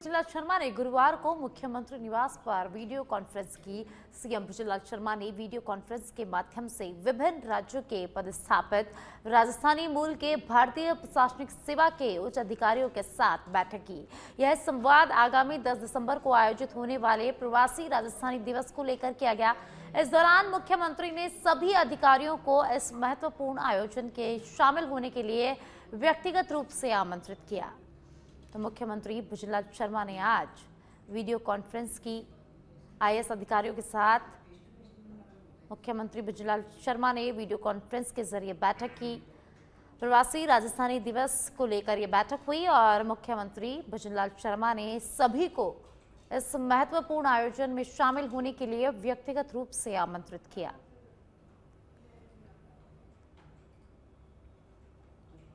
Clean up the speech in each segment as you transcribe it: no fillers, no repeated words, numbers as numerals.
भुजलाल शर्मा ने गुरुवार को मुख्यमंत्री निवास पर वीडियो कॉन्फ्रेंस की। सीएम भुजलाल शर्मा ने वीडियो कॉन्फ्रेंस के माध्यम से विभिन्न राज्यों के पदस्थापित राजस्थानी मूल के भारतीय प्रशासनिक सेवा के उच्च अधिकारियों के साथ बैठक की। यह संवाद आगामी 10 दिसंबर को आयोजित होने वाले प्रवासी राजस्थानी दिवस को लेकर किया गया। इस दौरान मुख्यमंत्री ने सभी अधिकारियों को इस महत्वपूर्ण आयोजन के शामिल होने के लिए व्यक्तिगत रूप से आमंत्रित किया। तो मुख्यमंत्री भुजलाल शर्मा ने आज वीडियो कॉन्फ्रेंस की आईएएस अधिकारियों के साथ। मुख्यमंत्री भुजलाल शर्मा ने वीडियो कॉन्फ्रेंस के जरिए बैठक की। प्रवासी राजस्थानी दिवस को लेकर यह बैठक हुई और मुख्यमंत्री भुजलाल शर्मा ने सभी को इस महत्वपूर्ण आयोजन में शामिल होने के लिए व्यक्तिगत रूप से आमंत्रित किया।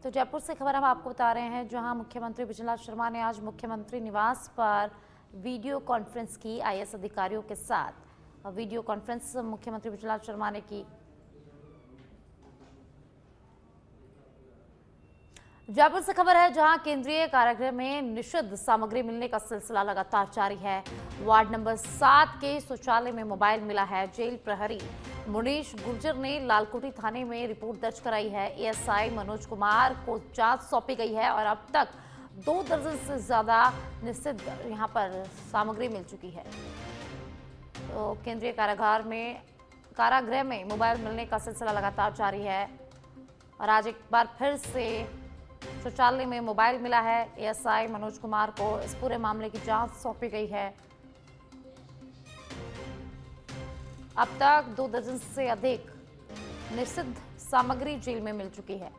तो जयपुर से खबर हम आपको बता रहे हैं, जहां मुख्यमंत्री भुजलाल शर्मा ने आज मुख्यमंत्री निवास पर वीडियो कॉन्फ्रेंस की आईएएस अधिकारियों के साथ। वीडियो कॉन्फ्रेंस मुख्यमंत्री भुजलाल शर्मा ने की। जयपुर से खबर है, जहां केंद्रीय कारागृह में निषिद्ध सामग्री मिलने का सिलसिला लगातार जारी है। वार्ड नंबर 7 के शौचालय में मोबाइल मिला है। जेल प्रहरी मुनीश गुर्जर ने लालकोटी थाने में रिपोर्ट दर्ज कराई है। एएसआई मनोज कुमार को जांच सौंपी गई है और अब तक 2 दर्जन से ज्यादा निषिद्ध यहां पर सामग्री मिल चुकी है। तो केंद्रीय कारागृह में मोबाइल मिलने का सिलसिला लगातार जारी है और आज एक बार फिर से शौचालय में मोबाइल मिला है। एएसआई मनोज कुमार को इस पूरे मामले की जांच सौंपी गई है। अब तक 2 दर्जन से अधिक निषिद्ध सामग्री जेल में मिल चुकी है।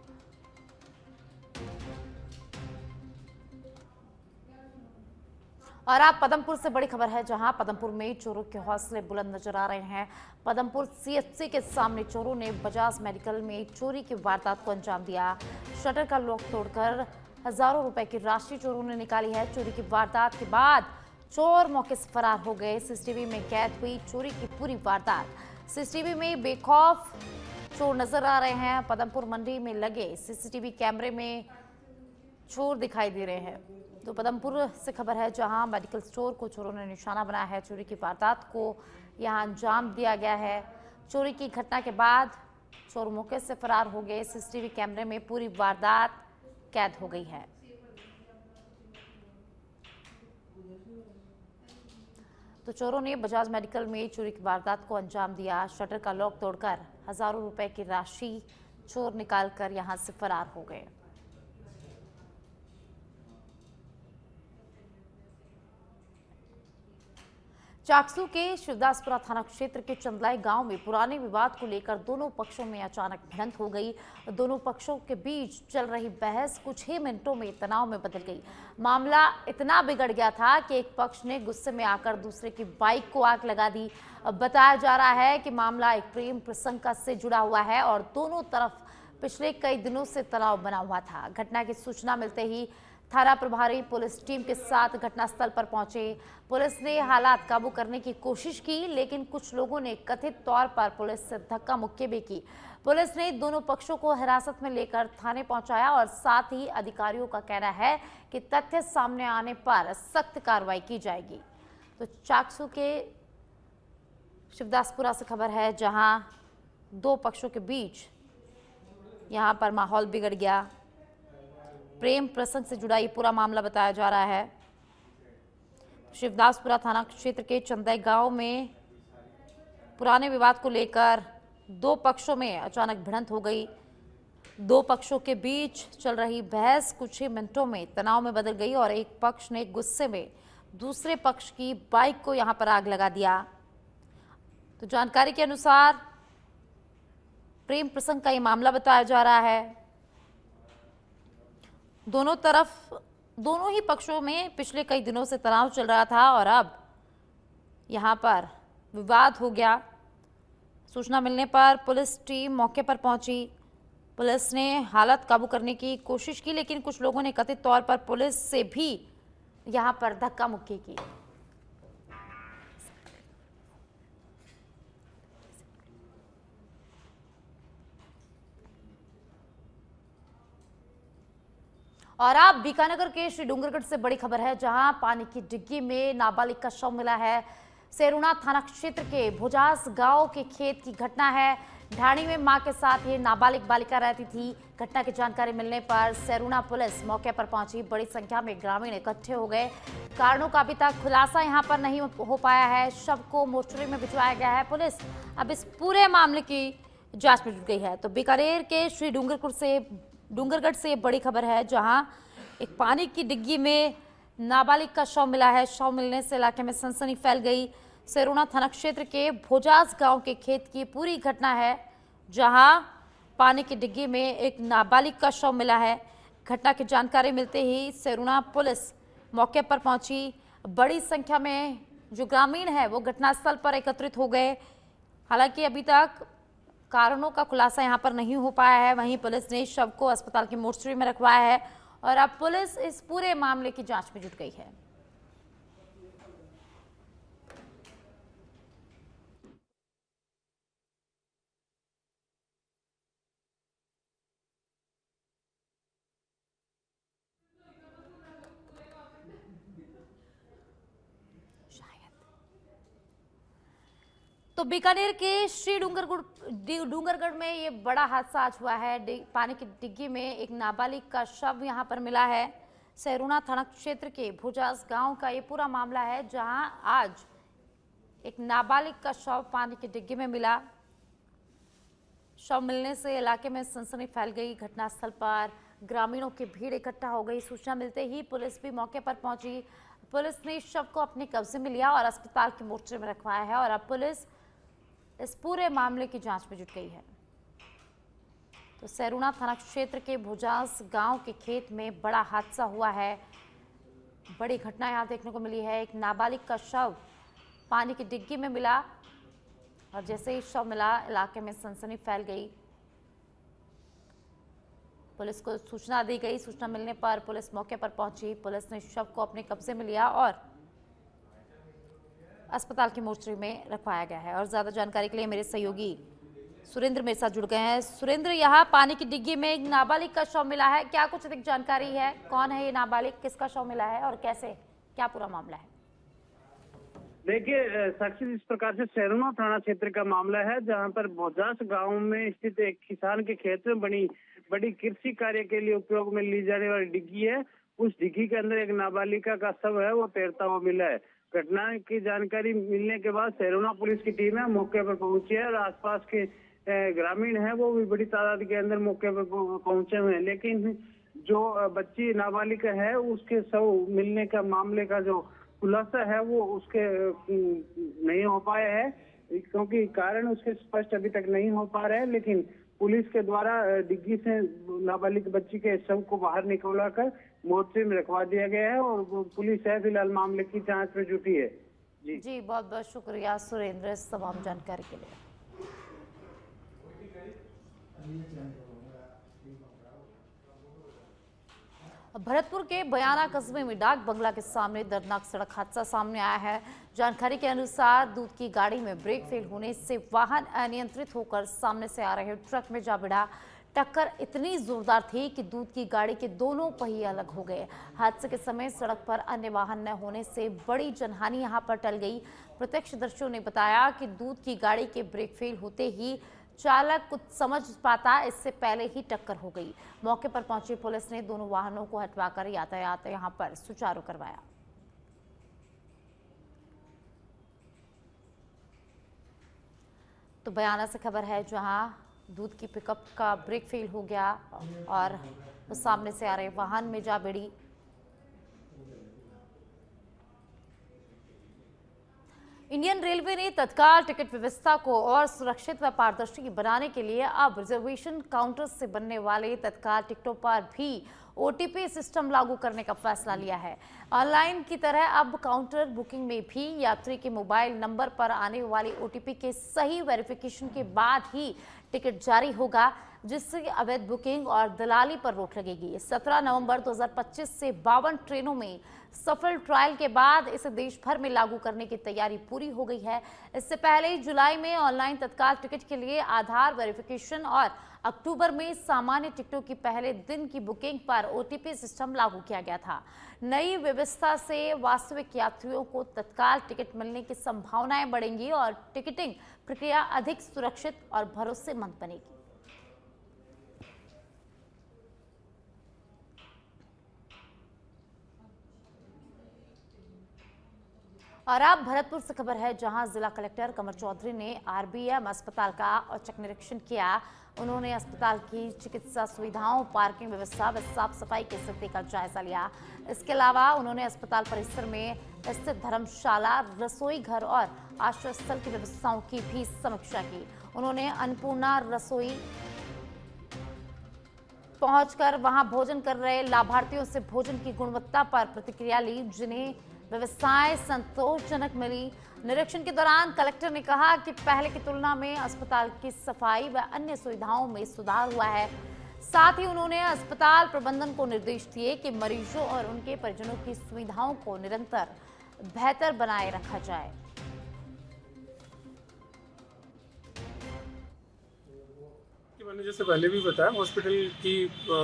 और आप पदमपुर से बड़ी खबर है, जहां पदमपुर में चोरों के हौसले बुलंद नजर आ रहे हैं। पदमपुर सीएचसी के सामने चोरों ने बजाज मेडिकल में चोरी की वारदात को अंजाम दिया। शटर का लॉक तोड़कर हजारों रुपए की राशि चोरों ने निकाली है। चोरी की वारदात के बाद चोर मौके से फरार हो गए। सीसीटीवी में कैद हुई चोरी की पूरी वारदात। सीसीटीवी में बेखौफ चोर नजर आ रहे हैं। पदमपुर मंडी में लगे सीसीटीवी कैमरे में चोर दिखाई दे रहे हैं। तो पदमपुर से खबर है, जहां मेडिकल स्टोर को चोरों ने निशाना बनाया है। चोरी की वारदात को यहां अंजाम दिया गया है। चोरी की घटना के बाद चोर मौके से फरार हो गए। सीसीटीवी कैमरे में पूरी वारदात कैद हो गई है। तो चोरों ने बजाज मेडिकल में चोरी की वारदात को अंजाम दिया। शटर का लॉक तोड़कर हजारों रुपए की राशि चोर निकालकर यहां से फरार हो गए। चाकसू के शिवदासपुरा थाना क्षेत्र के चंदलाई गांव में पुराने विवाद को लेकर दोनों पक्षों में अचानक भिड़ंत हो गई। दोनों पक्षों के बीच चल रही बहस कुछ ही मिनटों में तनाव में बदल गई। मामला इतना बिगड़ गया था कि एक पक्ष ने गुस्से में आकर दूसरे की बाइक को आग लगा दी। अब बताया जा रहा है कि मामला एक प्रेम प्रसंग से जुड़ा हुआ है और दोनों तरफ पिछले कई दिनों से तनाव बना हुआ था। घटना की सूचना मिलते ही थाना प्रभारी पुलिस टीम के साथ घटनास्थल पर पहुंचे। पुलिस ने हालात काबू करने की कोशिश की, लेकिन कुछ लोगों ने कथित तौर पर पुलिस से धक्का मुक्की भी की। पुलिस ने दोनों पक्षों को हिरासत में लेकर थाने पहुंचाया और साथ ही अधिकारियों का कहना है कि तथ्य सामने आने पर सख्त कार्रवाई की जाएगी। तो चाकसू के शिवदासपुरा से खबर है, जहां दो पक्षों के बीच यहां पर माहौल बिगड़ गया। प्रेम प्रसंग से जुड़ा ये पूरा मामला बताया जा रहा है। शिवदासपुरा थाना क्षेत्र के चंदई गांव में पुराने विवाद को लेकर दो पक्षों में अचानक भिड़ंत हो गई। दो पक्षों के बीच चल रही बहस कुछ ही मिनटों में तनाव में बदल गई और एक पक्ष ने गुस्से में दूसरे पक्ष की बाइक को यहां पर आग लगा दिया। तो जानकारी के अनुसार प्रेम प्रसंग का ये मामला बताया जा रहा है। दोनों ही पक्षों में पिछले कई दिनों से तनाव चल रहा था और अब यहां पर विवाद हो गया। सूचना मिलने पर पुलिस टीम मौके पर पहुंची। पुलिस ने हालत काबू करने की कोशिश की, लेकिन कुछ लोगों ने कथित तौर पर पुलिस से भी यहां पर धक्का मुक्की की। और अब बीकानेर के श्री डूंगरगढ़ से बड़ी खबर है, जहां पानी की डिग्गी में नाबालिग का शव मिला है। सेरुणा थाना क्षेत्र के भुजास गांव के खेत की घटना है। ढाणी में मां के साथ ये नाबालिग बालिका रहती थी। घटना की जानकारी मिलने पर सेरुणा पुलिस मौके पर पहुंची। बड़ी संख्या में ग्रामीण इकट्ठे हो गए। कारणों का अभी तक खुलासा यहां पर नहीं हो पाया है। शव को मोर्चरी में भिजवाया गया है। पुलिस अब इस पूरे मामले की जांच में जुट गई है। तो बीकानेर के श्री डूंगरगढ़ से बड़ी खबर है, जहां एक पानी की डिग्गी में नाबालिग का शव मिला है। शव मिलने से इलाके में सनसनी फैल गई। सेरुणा थाना क्षेत्र के भोजास गांव के खेत की पूरी घटना है, जहां पानी की डिग्गी में एक नाबालिग का शव मिला है। घटना की जानकारी मिलते ही सेरुणा पुलिस मौके पर पहुंची। बड़ी संख्या में जो ग्रामीण है वो घटनास्थल पर एकत्रित हो गए। हालांकि अभी तक कारणों का खुलासा यहां पर नहीं हो पाया है। वहीं पुलिस ने शव को अस्पताल की मोर्चरी में रखवाया है और अब पुलिस इस पूरे मामले की जांच में जुट गई है। तो बीकानेर के श्री डूंगरगढ़ में ये बड़ा हादसा आज हुआ है। पानी की डिग्गी में एक नाबालिग का शव यहां पर मिला है। सेरुणा थाना क्षेत्र के भुजास गांव का ये पूरा मामला है, जहां आज एक नाबालिग का शव पानी की डिग्गी में मिला। शव मिलने से इलाके में सनसनी फैल गई। घटनास्थल पर ग्रामीणों की भीड़ इकट्ठा हो गई। सूचना मिलते ही पुलिस भी मौके पर पहुंची। पुलिस ने शव को अपने कब्जे में लिया और अस्पताल की मोर्चरी में रखवाया है और अब पुलिस इस पूरे मामले की जांच में जुट गई है। तो सेरुणा थाना क्षेत्र के भुजास गांव के खेत में बड़ा हादसा हुआ है। बड़ी घटना यहां देखने को मिली है। एक नाबालिग का शव पानी की डिग्गी में मिला और जैसे ही शव मिला इलाके में सनसनी फैल गई। पुलिस को सूचना दी गई। सूचना मिलने पर पुलिस मौके पर पहुंची। पुलिस ने शव को अपने कब्जे में लिया और अस्पताल की मोर्चरी में रखवाया गया है। और ज्यादा जानकारी के लिए मेरे सहयोगी सुरेंद्र मेरे साथ जुड़ गए हैं। सुरेंद्र, यहाँ पानी की डिग्गी में एक नाबालिग का शव मिला है, क्या कुछ अधिक जानकारी है? कौन है ये नाबालिग, किसका शव मिला है और कैसे, क्या पूरा मामला है? देखिए साक्षी, इस प्रकार से सेरुणा थाना क्षेत्र का मामला है, जहां पर भोजास गांव में स्थित एक किसान के खेत में बड़ी कृषि कार्य के लिए उपयोग में ली जाने वाली डिग्गी है। उस डिग्गी के अंदर एक नाबालिका का शव है, वो तैरता हुआ मिला है। घटना की जानकारी मिलने के बाद सेरुणा पुलिस की टीम है मौके पर पहुंची है और आसपास के ग्रामीण है वो भी बड़ी तादाद के अंदर मौके पर पहुंचे हुए हैं। लेकिन जो बच्ची नाबालिका है उसके शव मिलने का मामले का जो खुलासा है वो उसके नहीं हो पाया है, क्योंकि कारण उसके स्पष्ट अभी तक नहीं हो पा रहे हैं। लेकिन पुलिस के द्वारा डिग्गी से नाबालिग बच्ची के शव को बाहर निकलवा कर मोर्चे में रखवा दिया गया है और पुलिस है फिलहाल मामले की जांच में जुटी है। जी बहुत बहुत शुक्रिया सुरेंद्र इस तमाम जानकारी के लिए। भरतपुर के बयाना कस्बे में डाक बंगला के सामने दर्दनाक सड़क हादसा सामने आया है। जानकारी के अनुसार दूध की गाड़ी में ब्रेक फेल होने से वाहन अनियंत्रित होकर सामने से आ रहे ट्रक में जा भिड़ा। टक्कर इतनी जोरदार थी कि दूध की गाड़ी के दोनों पहिए अलग हो गए। हादसे के समय सड़क पर अन्य वाहन न होने से बड़ी जनहानि यहां पर टल गई। प्रत्यक्षदर्शियों ने बताया कि दूध की गाड़ी के ब्रेक फेल होते ही चालक कुछ समझ पाता इससे पहले ही टक्कर हो गई। मौके पर पहुंची पुलिस ने दोनों वाहनों को हटवाकर यातायात यहां पर सुचारू करवाया। तो बयाना से खबर है, जहां दूध की पिकअप का ब्रेक फेल हो गया और वो सामने से आ रहे वाहन में जा भिड़ी। इंडियन रेलवे ने तत्काल टिकट व्यवस्था को और सुरक्षित व पारदर्शी बनाने के लिए अब रिजर्वेशन काउंटर से बनने वाले तत्काल टिकटों पर भी ओटीपी सिस्टम लागू करने का फैसला लिया है। ऑनलाइन की तरह अब काउंटर बुकिंग में भी यात्री के मोबाइल नंबर पर आने वाली ओटीपी के सही वेरिफिकेशन के बाद ही टिकट जारी होगा। जिससे अवैध बुकिंग और दलाली पर रोक लगेगी। 17 नवंबर 2025 से 52 ट्रेनों में सफल ट्रायल के बाद इसे देश भर में लागू करने की तैयारी पूरी हो गई है। इससे पहले जुलाई में ऑनलाइन तत्काल टिकट के लिए आधार वेरिफिकेशन और अक्टूबर में सामान्य टिकटों की पहले दिन की बुकिंग पर OTP सिस्टम लागू किया गया था। नई व्यवस्था से वास्तविक यात्रियों को तत्काल टिकट मिलने की संभावनाएं बढ़ेंगी और टिकटिंग प्रक्रिया अधिक सुरक्षित और भरोसेमंद बनेगी। और अब भरतपुर से खबर है, जहां जिला कलेक्टर कमर चौधरी ने RBM अस्पताल का औचक निरीक्षण किया। उन्होंने अस्पताल की चिकित्सा सुविधाओं, पार्किंग व्यवस्था व साफ सफाई की स्थिति का जायजा लिया। इसके अलावा उन्होंने अस्पताल परिसर में स्थित धर्मशाला, रसोई घर और आश्रय स्थल की व्यवस्थाओं की भी समीक्षा की। उन्होंने अन्नपूर्णा रसोई पहुंचकर वहां भोजन कर रहे लाभार्थियों से भोजन की गुणवत्ता पर प्रतिक्रिया ली, जिन्हें व्यवस्थाएं संतोषजनक मिली। निरीक्षण के दौरान कलेक्टर ने कहा कि पहले की तुलना में अस्पताल की सफाई व अन्य सुविधाओं में सुधार हुआ है। साथ ही उन्होंने अस्पताल प्रबंधन को निर्देश दिए कि मरीजों और उनके परिजनों की सुविधाओं को निरंतर बेहतर बनाए रखा जाए। मैंने जैसे पहले भी बताया, हॉस्पिटल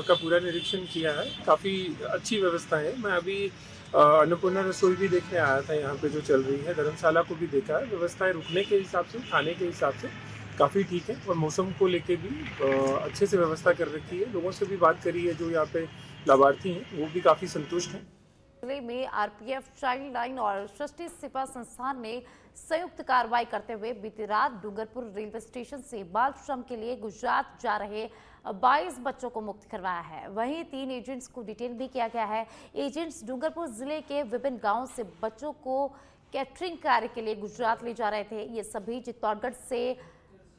का पूरा निरीक्षण किया है। काफ़ी अच्छी व्यवस्था है। मैं अभी अन्नपूर्णा रसोई भी देखने आया था, यहाँ पे जो चल रही है। धर्मशाला को भी देखा है। व्यवस्थाएं रुकने के हिसाब से, खाने के हिसाब से काफ़ी ठीक है। और मौसम को लेके भी अच्छे से व्यवस्था कर रखी है। लोगों से भी बात करी है, जो यहाँ पे लाभार्थी हैं वो भी काफ़ी संतुष्ट हैं। जिले में RPF, चाइल्ड लाइन और सृष्टि सेवा संस्थान ने संयुक्त कार्रवाई करते हुए बीती रात डूंगरपुर रेलवे स्टेशन से बाल श्रम के लिए गुजरात जा रहे 22 बच्चों को मुक्त करवाया है। वहीं 3 एजेंट्स को डिटेन भी किया गया है। एजेंट्स डूंगरपुर जिले के विभिन्न गांवों से बच्चों को कैटरिंग कार्य के लिए गुजरात ले जा रहे थे। ये सभी चित्तौड़गढ़ से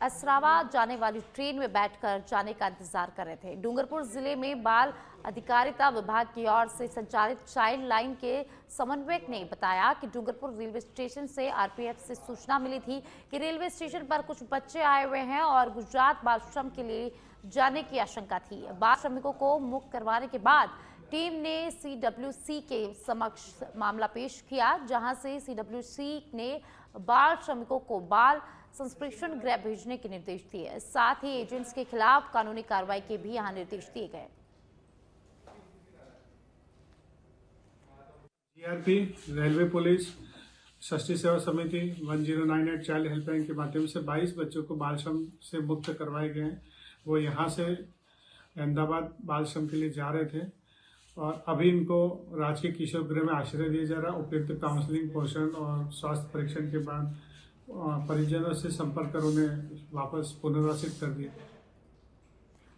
असरावा जाने वाली ट्रेन में बैठकर जाने का इंतजार कर रहे थे। डूंगरपुर जिले में बाल अधिकारिता विभाग की ओर से संचालित चाइल्ड लाइन के समन्वयक ने बताया कि डूंगरपुर रेलवे स्टेशन से RPF से सूचना मिली थी कि रेलवे स्टेशन पर कुछ बच्चे आए हुए हैं और गुजरात बाल श्रम के लिए जाने की आशंका थी। बाल श्रमिकों को मुक्त करवाने के बाद टीम ने CWC के समक्ष मामला पेश किया, जहां से CWC ने बाल श्रमिकों को बाल संप्रेषण गृह भेजने के निर्देश दिए। साथ ही एजेंट्स के खिलाफ कानूनी कार्रवाई के भी यहां निर्देश दिए गए। GRP, रेलवे पुलिस, सृष्टि सेवा समिति 1098 चाइल्ड हेल्पलाइन के माध्यम से 22 बच्चों को बाल श्रम से मुक्त करवाए गए हैं। वो यहाँ से अहमदाबाद बाल श्रम के लिए जा रहे थे और अभी इनको राजकीय किशोर गृह में आश्रय दिया जा रहा है। उपयुक्त काउंसलिंग, पोषण और स्वास्थ्य परीक्षण के बाद परिजनों से संपर्क कर उन्हें वापस पुनर्वासित कर दिया।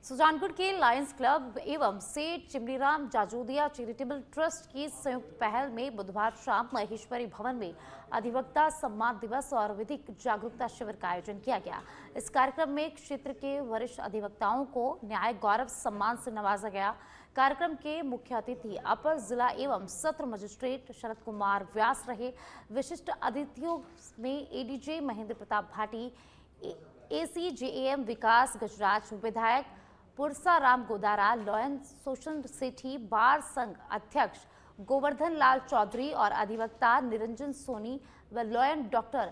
सुजानगढ़ के लायंस क्लब एवं सेठ चिमनीराम जाजोदिया चैरिटेबल ट्रस्ट की संयुक्त पहल में बुधवार शाम महेश्वरी भवन में अधिवक्ता सम्मान दिवस और विधिक जागरूकता शिविर का आयोजन किया गया। इस कार्यक्रम में क्षेत्र के वरिष्ठ अधिवक्ताओं को न्याय गौरव सम्मान से नवाजा गया। कार्यक्रम के मुख्य अतिथि अपर जिला एवं सत्र मजिस्ट्रेट शरद कुमार व्यास रहे। विशिष्ट अतिथियों में ADJ महेंद्र प्रताप भाटी, ACJAM विकास गजराज, विधायक पुरसा राम गोदारा, लॉयन सोशन सेठी, बार संघ अध्यक्ष गोवर्धन लाल चौधरी और अधिवक्ता निरंजन सोनी व लॉयन डॉक्टर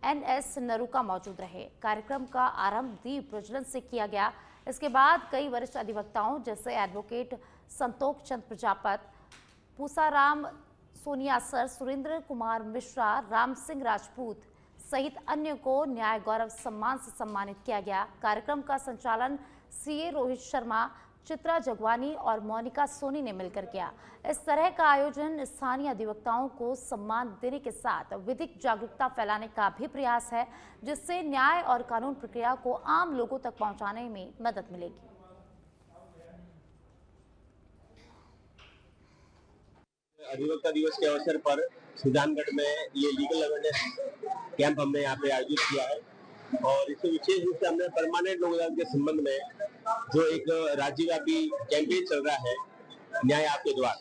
NS नरूका मौजूद रहे। कार्यक्रम का आरंभ दीप प्रज्वलन से किया गया। इसके बाद कई वरिष्ठ अधिवक्ताओं जैसे एडवोकेट संतोष चंद प्रजापत, पूसाराम सोनिया सर, सुरेंद्र कुमार मिश्रा, राम सिंह राजपूत सहित अन्य को न्याय गौरव सम्मान से सम्मानित किया गया। कार्यक्रम का संचालन CA रोहित शर्मा, चित्रा जगवानी और मोनिका सोनी ने मिलकर किया। इस तरह का आयोजन स्थानीय अधिवक्ताओं को सम्मान देने के साथ विधिक जागरूकता फैलाने का भी प्रयास है, जिससे न्याय और कानून प्रक्रिया को आम लोगों तक पहुंचाने में मदद मिलेगी। अधिवक्ता दिवस के अवसर पर सुजानगढ़ में ये लीगल अवेयरनेस कैंप हमने यहाँ पे आयोजित किया है और इसमें विशेष रूप से हमने परमानेंट लोक अदालत के संबंध में जो एक राज्यव्यापी कैंपेन चल रहा है न्याय आपके द्वार,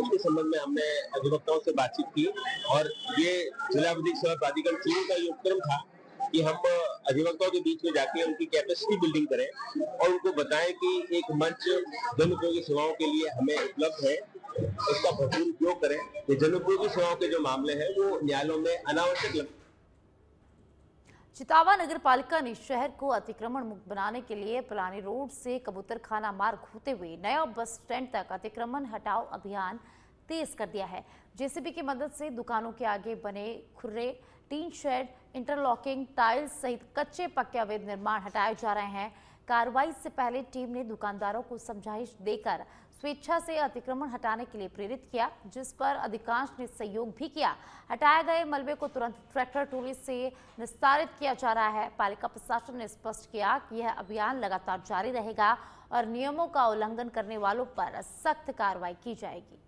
उसके संबंध में हमने अधिवक्ताओं से बातचीत की और ये जिला विधिक सेवा प्राधिकरण चीन का ये उपक्रम था कि हम अधिवक्ताओं के बीच में जाके उनकी कैपेसिटी बिल्डिंग करें और उनको बताएं कि एक मंच जन उपयोगी सेवाओं के लिए हमें उपलब्ध है, उसका भरपूर उपयोग करें। ये जन उपयोगी सेवाओं के जो मामले हैं वो न्यायालयों में अनावश्यक चितावा नगर पालिका ने शहर को अतिक्रमण मुक्त बनाने के लिए पुरानी रोड से कबूतरखाना मार्ग होते हुए नया बस स्टैंड तक अतिक्रमण हटाओ अभियान तेज कर दिया है। जेसीबी की मदद से दुकानों के आगे बने खुर्रे, टीन शेड, इंटरलॉकिंग, टाइल्स सहित कच्चे पक्के अवैध निर्माण हटाए जा रहे हैं। कार्रवाई से पहले टीम ने दुकानदारों को समझाइश देकर स्वेच्छा से अतिक्रमण हटाने के लिए प्रेरित किया, जिस पर अधिकांश ने सहयोग भी किया। हटाए गए मलबे को तुरंत ट्रैक्टर ट्रॉली से निस्तारित किया जा रहा है। पालिका प्रशासन ने स्पष्ट किया कि यह अभियान लगातार जारी रहेगा और नियमों का उल्लंघन करने वालों पर सख्त कार्रवाई की जाएगी।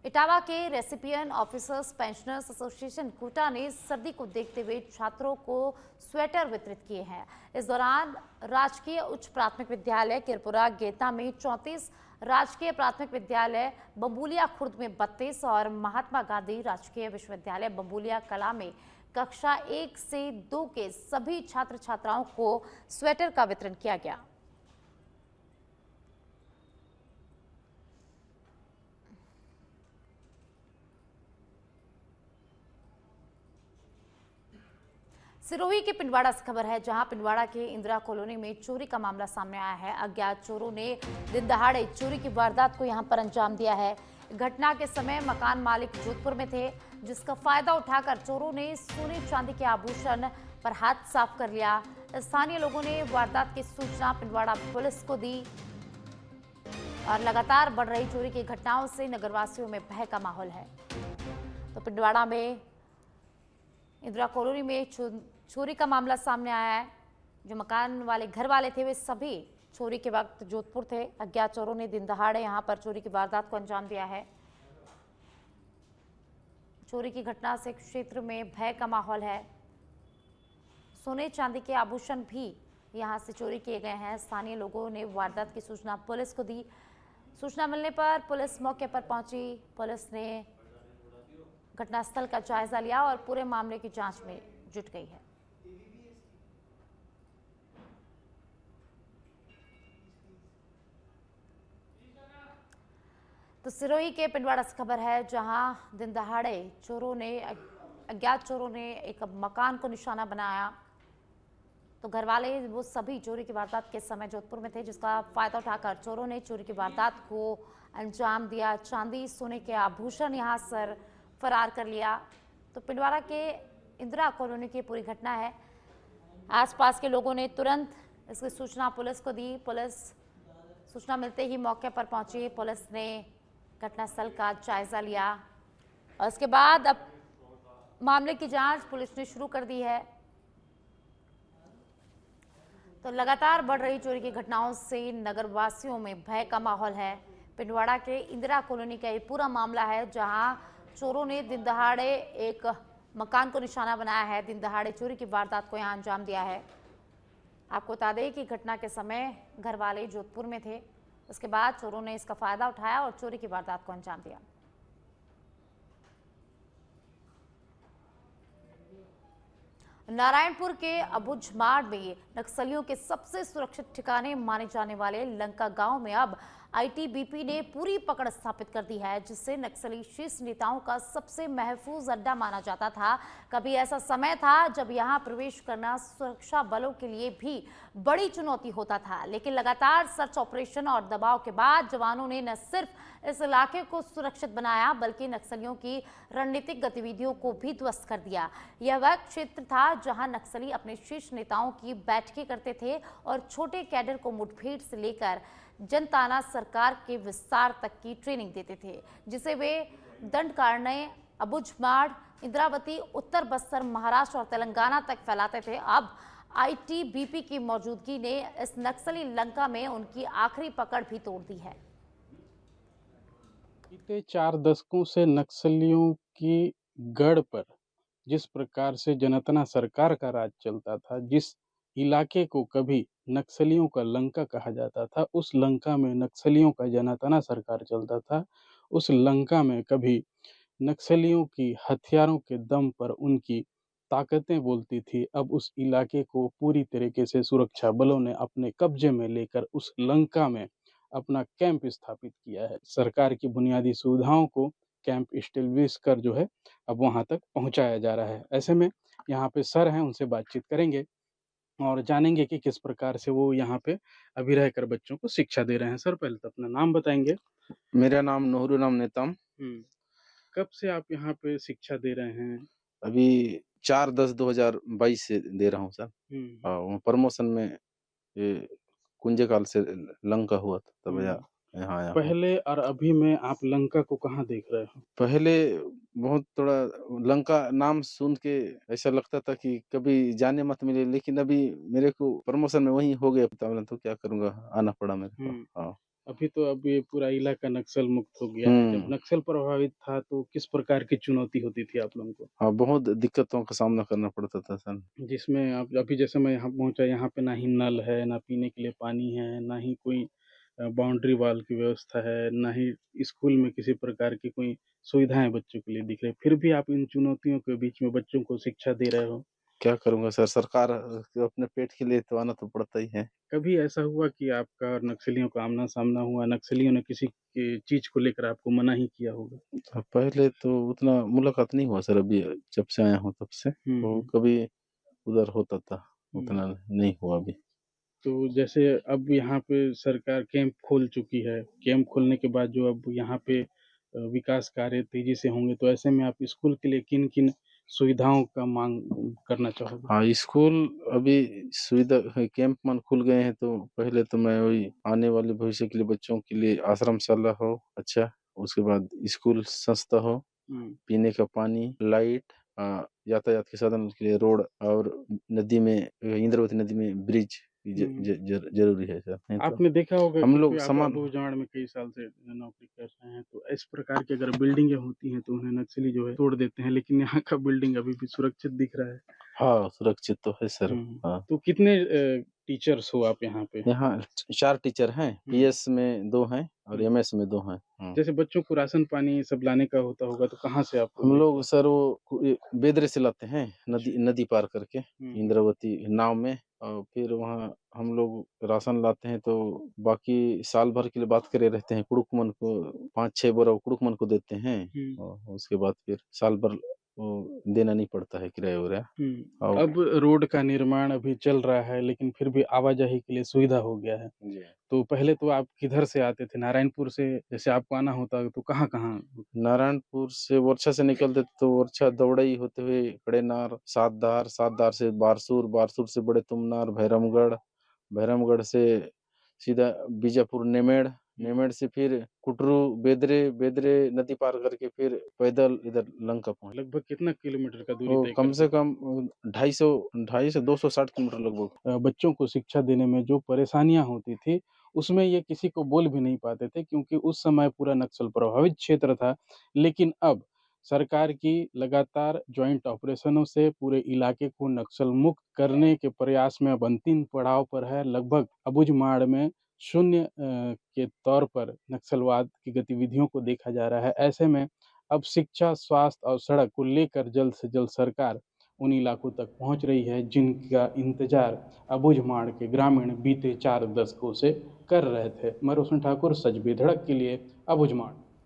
इटावा के recipient officers pensioners association Kota ने सर्दी को देखते हुए छात्रों को स्वेटर वितरित किए हैं। इस दौरान राजकीय उच्च प्राथमिक विद्यालय किरपुरा गेता में 34, राजकीय प्राथमिक विद्यालय बम्बुलिया खुर्द में 32 और महात्मा गांधी राजकीय विश्वविद्यालय बम्बुलिया कला में कक्षा 1 से 2 के सभी छात्र छात्राओं को स्वेटर का वितरण किया गया। सिरोही के पिंडवाड़ा से खबर है, जहां पिंडवाड़ा के इंदिरा कॉलोनी में चोरी का मामला सामने आया है। अज्ञात चोरों ने दिन दहाड़े चोरी की वारदात को यहां पर अंजाम दिया है। घटना के समय मकान मालिक जोधपुर में थे, जिसका फायदा उठाकर चोरों ने सोने चांदी के आभूषण पर हाथ साफ कर लिया। स्थानीय लोगों ने वारदात की सूचना पिंडवाड़ा पुलिस को दी और लगातार बढ़ रही चोरी की घटनाओं से नगरवासियों में भय का माहौल है। तो पिंडवाड़ा में इंदिरा कॉलोनी में चोरी का मामला सामने आया है। जो मकान वाले घर वाले थे वे सभी चोरी के वक्त जोधपुर थे। अज्ञात चोरों ने दिन दहाड़े यहां पर चोरी की वारदात को अंजाम दिया है। चोरी की घटना से क्षेत्र में भय का माहौल है। सोने चांदी के आभूषण भी यहां से चोरी किए गए हैं। स्थानीय लोगों ने वारदात की सूचना पुलिस को दी। सूचना मिलने पर पुलिस मौके पर पहुंची। पुलिस ने घटनास्थल का जायजा लिया और पूरे मामले की जांच में जुट गई है। तो सिरोही के पिंडवाड़ा से खबर है, जहां दिन दहाड़े अज्ञात चोरों ने एक मकान को निशाना बनाया। तो घर वाले वो सभी चोरी की वारदात के समय जोधपुर में थे, जिसका फायदा उठाकर चोरों ने चोरी की वारदात को अंजाम दिया। चांदी सोने के आभूषण यहां से फरार कर लिया। तो पिंडवाड़ा के इंदिरा कॉलोनी की पूरी घटना है। आसपास के लोगों ने तुरंत इसकी सूचना पुलिस को दी। पुलिस सूचना मिलते ही मौके पर पहुंची। पुलिस ने घटनास्थल का जायजा लिया और उसके बाद अब मामले की जांच पुलिस ने शुरू कर दी है। तो लगातार बढ़ रही चोरी की घटनाओं से नगरवासियों में भय का माहौल है। पिंडवाड़ा के इंदिरा कॉलोनी का ये पूरा मामला है, जहां चोरों ने दिन दहाड़े एक मकान को निशाना बनाया है। दिन दहाड़े चोरी की वारदात को यहां अंजाम दिया है। आपको बता दें कि घटना के समय घर वाले जोधपुर में थे। उसके बाद चोरों ने इसका फायदा उठाया और चोरी की वारदात को अंजाम दिया। नारायणपुर के अबुझमाड़ में नक्सलियों के सबसे सुरक्षित ठिकाने माने जाने वाले लंका गांव में अब आईटीबीपी ने पूरी पकड़ स्थापित कर दी है, जिससे नक्सली शीर्ष नेताओं का सबसे महफूज अड्डा माना जाता था। कभी ऐसा समय था जब यहां प्रवेश करना सुरक्षा बलों के लिए भी बड़ी चुनौती होता था, लेकिन लगातार सर्च ऑपरेशन और दबाव के बाद जवानों ने न सिर्फ इस इलाके को सुरक्षित बनाया, बल्कि नक्सलियों की रणनीतिक गतिविधियों को भी ध्वस्त कर दिया। यह वह क्षेत्र था जहां नक्सली अपने शीर्ष नेताओं की बैठकें करते थे और छोटे कैडर को मुठभेड़ से लेकर जनताना सरकार के विस्तार तक की ट्रेनिंग देते थे, जिसे वे दंडकारण्य, अबुझमाड़, इंद्रावती, उत्तर बस्तर, महाराष्ट्र और तेलंगाना तक फैलाते थे। अब आईटीबीपी की मौजूदगी ने इस नक्सली लंका में उनकी आखिरी पकड़ भी तोड़ दी है। बीते 4 दशकों से नक्सलियों की गढ़ पर जिस प्रकार से जनातना सरकार का राज चलता था, जिस इलाके को कभी नक्सलियों का लंका कहा जाता था, उस लंका में नक्सलियों का जनातना सरकार चलता था उस लंका में कभी नक्सलियों की हथियारों के दम पर उनकी ताकतें बोलती थी, अब उस इलाके को पूरी तरीके से सुरक्षा बलों ने अपने कब्जे में लेकर उस लंका में अपना कैंप स्थापित किया है। सरकार की बुनियादी सुविधाओं को कैंप एस्टेब्लिश कर जो है अब वहाँ तक पहुँचाया जा रहा है। ऐसे में यहाँ पे सर हैं, उनसे बातचीत करेंगे और जानेंगे कि किस प्रकार से वो यहाँ पे अभी रहकर बच्चों को शिक्षा दे रहे हैं। सर पहले तो अपना नाम बताएँगे? मेरा नाम नूरू नाम नेतम। हुँ। कब से आप यहाँ पे शिक्षा दे रहे हैं? अभी 4/10/2022 से दे रहा हूँ सर। हुँ, वो प्रमोशन में ये कुंजकाल से लंका हुआ था तब हुँ। यहाँ आया हूँ। पहले और अभी में आप लंका को कहाँ देख रहे हो? पहले बहुत थोड़ा लंका नाम सुन के ऐसा लगता था कि कभी जाने मत मिले, लेकिन अभी मेरे को प्रमोशन में वहीं हो गया तो क्या करूँगा, आना पड़ा मेरे को। हुँ। हाँ। अभी तो अब ये पूरा इलाका नक्सल मुक्त हो गया है। जब नक्सल प्रभावित था तो किस प्रकार की चुनौती होती थी आप लोगों को? हाँ, बहुत दिक्कतों का सामना करना पड़ता था सर। जिसमें आप अभी जैसे मैं यहाँ पहुँचा, यहाँ पे ना ही नल है, ना पीने के लिए पानी है, ना ही कोई बाउंड्री वॉल की व्यवस्था है, ना ही स्कूल में किसी प्रकार की कोई सुविधाएँ बच्चों के लिए दिख रही है। फिर भी आप इन चुनौतियों के बीच में बच्चों को शिक्षा दे रहे हो। क्या करूँगा सर, सरकार को अपने पेट के लिए तो आना तो पड़ता ही है। कभी ऐसा हुआ कि आपका और नक्सलियों का आमना-सामना हुआ, नक्सलियों ने किसी की चीज़ को लेकर आपको मना ही किया होगा? पहले तो उतना मुलाकात नहीं हुआ सर, अभी जब से आया हूँ तब से। हुँ, तो हुँ। कभी उधर होता था, हुँ। उतना नहीं हुआ अभी। तो जैसे अब यहाँ पे सरकार कैंप खोल चुकी है, कैंप खोलने के बाद जो अब यहाँ पे विकास कार्य तेज़ी से होंगे, तो ऐसे में आप स्कूल के लिए किन-किन सुविधाओं का माँग करना चाहोगे? हाँ, स्कूल अभी सुविधा कैंप मन खुल गए हैं, तो पहले तो मैं वही आने वाले भविष्य के लिए बच्चों के लिए आश्रमशाला हो अच्छा, उसके बाद स्कूल संस्था हो, हुँ, पीने का पानी, लाइट, यातायात के साधन के लिए रोड और नदी में इंद्रावती नदी में ब्रिज ज हुँ। ज ज ज़रूरी है सर, नहीं तो आपने देखा होगा हम क्योंकि लोग आप सामान अबू-जाड़ में कई साल से नौकरी कर रहे हैं, तो इस प्रकार की अगर बिल्डिंगें होती हैं, तो उन्हें नक्सली जो है तोड़ देते हैं, लेकिन यहाँ का बिल्डिंग अभी भी सुरक्षित दिख रहा है। हाँ, सुरक्षित तो है सर। हुँ, हाँ, तो कितने टीचर्स हो आप यहाँ पे? यहाँ 4 टीचर हैं, हुँ, पीएस में 2 हैं और हुँ। एमएस में 2 हैं। जैसे बच्चों को राशन-पानी ये सब लाने का होता होगा, तो कहाँ से आप हम लेके लोग सर वो बेदरे से लाते हैं, नदी नदी पार करके हुँ, इंद्रावती नाव में, और फिर वहाँ हम लोग राशन लाते हैं, तो बाकी साल भर के लिए बात करे रहते हैं, कुड़ुकमन को 5-6 बोरा कुड़ुकमन को देते हैं, हुँ, और उसके बाद फिर साल भर वो देना नहीं पड़ता है किराया-विराया। हुँ। और अब रोड का निर्माण अभी चल रहा है, लेकिन फिर भी आवाजाही के लिए सुविधा हो गया है। जी। तो पहले तो आप किधर से आते थे? नारायणपुर से जैसे आपको आना होता तो कहाँ-कहाँ? नारायणपुर से वर्षा से निकलते तो वर्षा दौड़ई होते हुए कड़ेनार, सातधार, सातधार से बारसूर, बारसूर से बड़े तुमनार, भैरमगढ़, भैरमगढ़ से सीधा बीजापुर, नेमेड़, नेमेड़ से फिर कुटरू, बेदरे, बेदरे नदी पार करके फिर पैदल इधर लंका पहुँचे। लगभग कितना किलोमीटर का दूरी वो तय कम करते से थे? कम 250 से 260 किलोमीटर लगभग। बच्चों को शिक्षा देने में जो परेशानियाँ होती थी, उसमें ये किसी को बोल भी नहीं पाते थे क्योंकि उस समय पूरा नक्सल प्रभावित क्षेत्र था। लेकिन अब सरकार की लगातार जॉइंट ऑपरेशनों से पूरे इलाके को नक्सल मुक्त करने के प्रयास में अब अंतिम पड़ाव पर है। लगभग अबुझमाड़ में शून्य के तौर पर नक्सलवाद की गतिविधियों को देखा जा रहा है। ऐसे में अब शिक्षा, स्वास्थ्य और सड़क को लेकर जल्द से जल्द सरकार उन इलाकों तक पहुंच रही है जिनका इंतजार अबुझमाड़ के ग्रामीण बीते 4 दशकों से कर रहे थे। मैं रोशन ठाकुर, सच भी धड़क के लिए, अबुझमाड़।